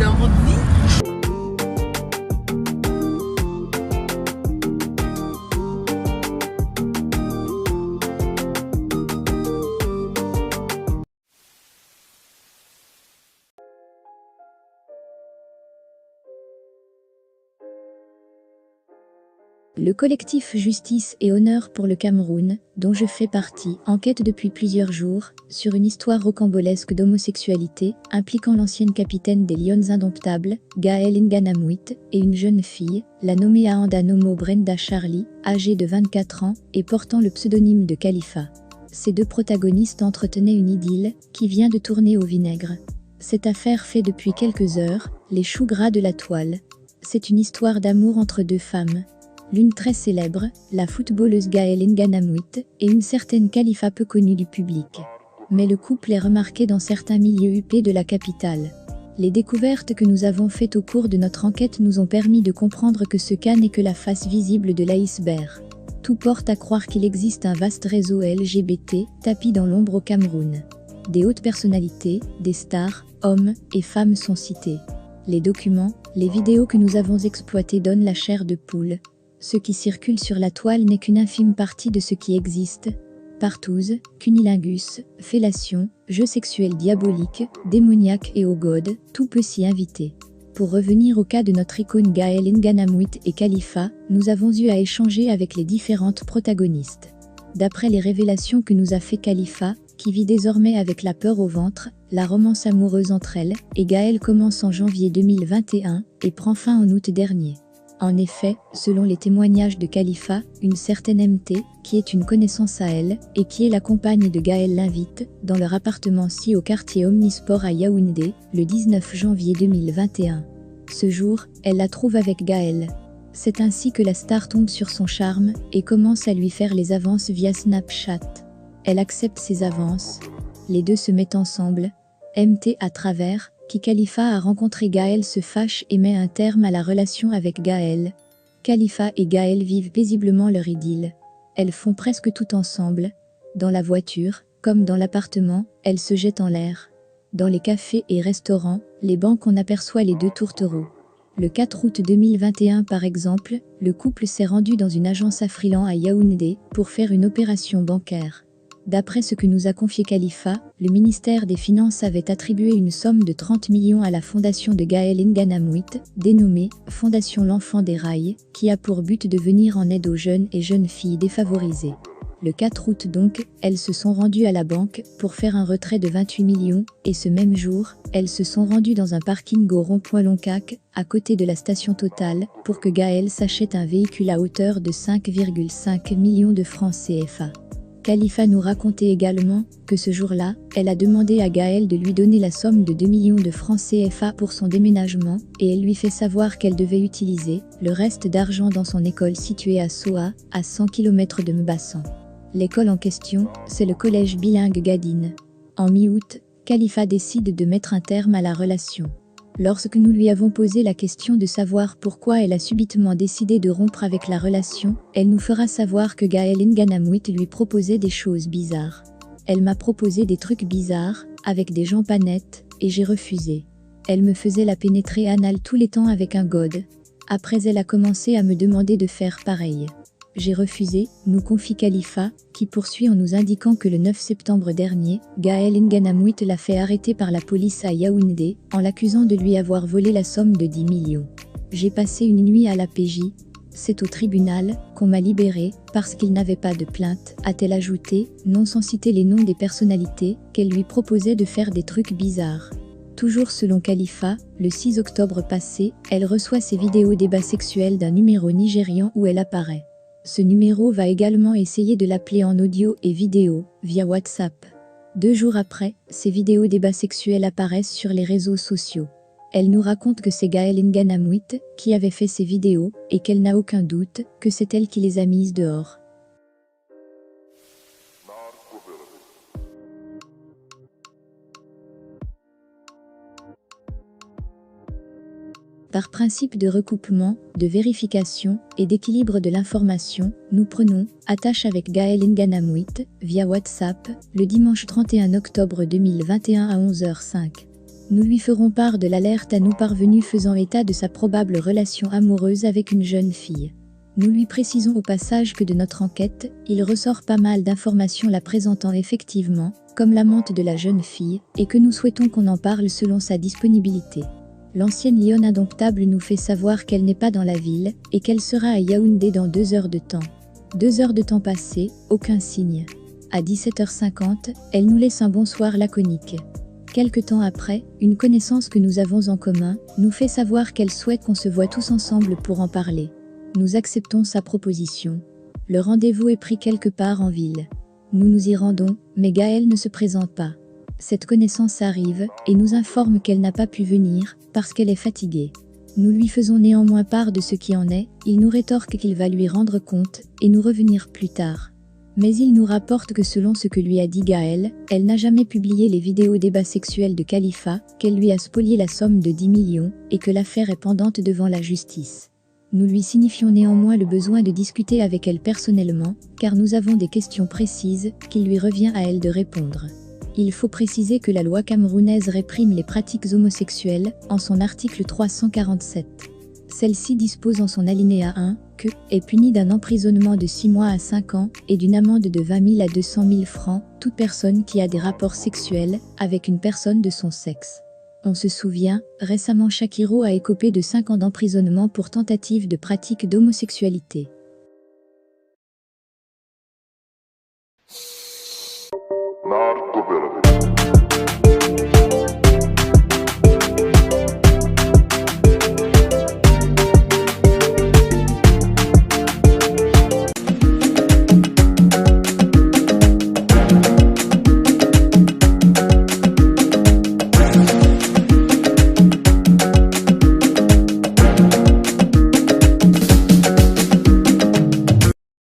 dans votre vie? Le collectif Justice et Honneur pour le Cameroun, dont je fais partie, enquête depuis plusieurs jours sur une histoire rocambolesque d'homosexualité impliquant l'ancienne capitaine des Lions Indomptables, Gaëlle Nganamouit, et une jeune fille, la nommée Aanda Nomo Brenda Charlie, âgée de 24 ans et portant le pseudonyme de Khalifa. Ces deux protagonistes entretenaient une idylle qui vient de tourner au vinaigre. Cette affaire fait depuis quelques heures les choux gras de la toile. C'est une histoire d'amour entre deux femmes. L'une très célèbre, la footballeuse Gaëlle Nganamouit, et une certaine Khalifa peu connue du public. Mais le couple est remarqué dans certains milieux huppés de la capitale. Les découvertes que nous avons faites au cours de notre enquête nous ont permis de comprendre que ce cas n'est que la face visible de l'iceberg. Tout porte à croire qu'il existe un vaste réseau LGBT tapi dans l'ombre au Cameroun. Des hautes personnalités, des stars, hommes et femmes sont cités. Les documents, les vidéos que nous avons exploitées donnent la chair de poule. Ce qui circule sur la toile n'est qu'une infime partie de ce qui existe. Partouze, cunilingus, fellation, jeux sexuels diaboliques, démoniaques et au god, tout peut s'y inviter. Pour revenir au cas de notre icône Gaëlle Nganamouit et Khalifa, nous avons eu à échanger avec les différentes protagonistes. D'après les révélations que nous a fait Khalifa, qui vit désormais avec la peur au ventre, la romance amoureuse entre elles et Gaëlle commence en janvier 2021 et prend fin en août dernier. En effet, selon les témoignages de Khalifa, une certaine MT, qui est une connaissance à elle, et qui est la compagne de Gaëlle l'invite, dans leur appartement-ci au quartier Omnisport à Yaoundé, le 19 janvier 2021. Ce jour, elle la trouve avec Gaëlle. C'est ainsi que la star tombe sur son charme, et commence à lui faire les avances via Snapchat. Elle accepte ses avances. Les deux se mettent ensemble. MT à travers, qui Khalifa a rencontré Gaëlle se fâche et met un terme à la relation avec Gaëlle. Khalifa et Gaëlle vivent paisiblement leur idylle. Elles font presque tout ensemble. Dans la voiture, comme dans l'appartement, elles se jettent en l'air. Dans les cafés et restaurants, les banques on aperçoit les deux tourtereaux. Le 4 août 2021 par exemple, le couple s'est rendu dans une agence à Friland à Yaoundé pour faire une opération bancaire. D'après ce que nous a confié Khalifa, le ministère des Finances avait attribué une somme de 30 millions à la fondation de Gaëlle Nganamouit, dénommée Fondation L'Enfant des Rails, qui a pour but de venir en aide aux jeunes et jeunes filles défavorisées. Le 4 août donc, elles se sont rendues à la banque pour faire un retrait de 28 millions, et ce même jour, elles se sont rendues dans un parking au rond-point Loncac, à côté de la station Total, pour que Gaëlle s'achète un véhicule à hauteur de 5,5 millions de francs CFA. Khalifa nous racontait également que ce jour-là, elle a demandé à Gaëlle de lui donner la somme de 2 millions de francs CFA pour son déménagement et elle lui fait savoir qu'elle devait utiliser le reste d'argent dans son école située à Soa, à 100 km de Mbassan. L'école en question, c'est le collège bilingue Gadine. En mi-août, Khalifa décide de mettre un terme à la relation. Lorsque nous lui avons posé la question de savoir pourquoi elle a subitement décidé de rompre avec la relation, elle nous fera savoir que Gaëlle Nganamouit lui proposait des choses bizarres. Elle m'a proposé des trucs bizarres, avec des gens pas nets, et j'ai refusé. Elle me faisait la pénétrer anal tous les temps avec un god. Après elle a commencé à me demander de faire pareil. J'ai refusé, nous confie Khalifa, qui poursuit en nous indiquant que le 9 septembre dernier, Gaëlle Nganamouit l'a fait arrêter par la police à Yaoundé, en l'accusant de lui avoir volé la somme de 10 millions. J'ai passé une nuit à la PJ. C'est au tribunal qu'on m'a libérée, parce qu'il n'avait pas de plainte, a-t-elle ajouté, non sans citer les noms des personnalités, qu'elle lui proposait de faire des trucs bizarres. Toujours selon Khalifa, le 6 octobre passé, elle reçoit ses vidéos débats sexuels d'un numéro nigérian où elle apparaît. Ce numéro va également essayer de l'appeler en audio et vidéo, via WhatsApp. 2 jours après, ces vidéos débats sexuels apparaissent sur les réseaux sociaux. Elle nous raconte que c'est Gaëlle Nganamouit qui avait fait ces vidéos et qu'elle n'a aucun doute que c'est elle qui les a mises dehors. Par principe de recoupement, de vérification et d'équilibre de l'information, nous prenons attache avec Gaëlle Nganamouit via WhatsApp le dimanche 31 octobre 2021 à 11h05. Nous lui ferons part de l'alerte à nous parvenue faisant état de sa probable relation amoureuse avec une jeune fille. Nous lui précisons au passage que de notre enquête, il ressort pas mal d'informations la présentant effectivement, comme l'amante de la jeune fille, et que nous souhaitons qu'on en parle selon sa disponibilité. L'ancienne lionne indomptable nous fait savoir qu'elle n'est pas dans la ville, et qu'elle sera à Yaoundé dans 2 heures de temps. 2 heures de temps passées, aucun signe. À 17h50, elle nous laisse un bonsoir laconique. Quelque temps après, une connaissance que nous avons en commun, nous fait savoir qu'elle souhaite qu'on se voie tous ensemble pour en parler. Nous acceptons sa proposition. Le rendez-vous est pris quelque part en ville. Nous nous y rendons, mais Gaëlle ne se présente pas. Cette connaissance arrive, et nous informe qu'elle n'a pas pu venir, parce qu'elle est fatiguée. Nous lui faisons néanmoins part de ce qui en est, il nous rétorque qu'il va lui rendre compte, et nous revenir plus tard. Mais il nous rapporte que selon ce que lui a dit Gaëlle, elle n'a jamais publié les vidéos débats sexuels de Khalifa, qu'elle lui a spolié la somme de 10 millions, et que l'affaire est pendante devant la justice. Nous lui signifions néanmoins le besoin de discuter avec elle personnellement, car nous avons des questions précises, qu'il lui revient à elle de répondre. Il faut préciser que la loi camerounaise réprime les pratiques homosexuelles, en son article 347. Celle-ci dispose en son alinéa 1, que est puni d'un emprisonnement de 6 mois à 5 ans, et d'une amende de 20 000 à 200 000 francs, toute personne qui a des rapports sexuels, avec une personne de son sexe. On se souvient, récemment Shakiro a écopé de 5 ans d'emprisonnement pour tentative de pratique d'homosexualité. Narcoville.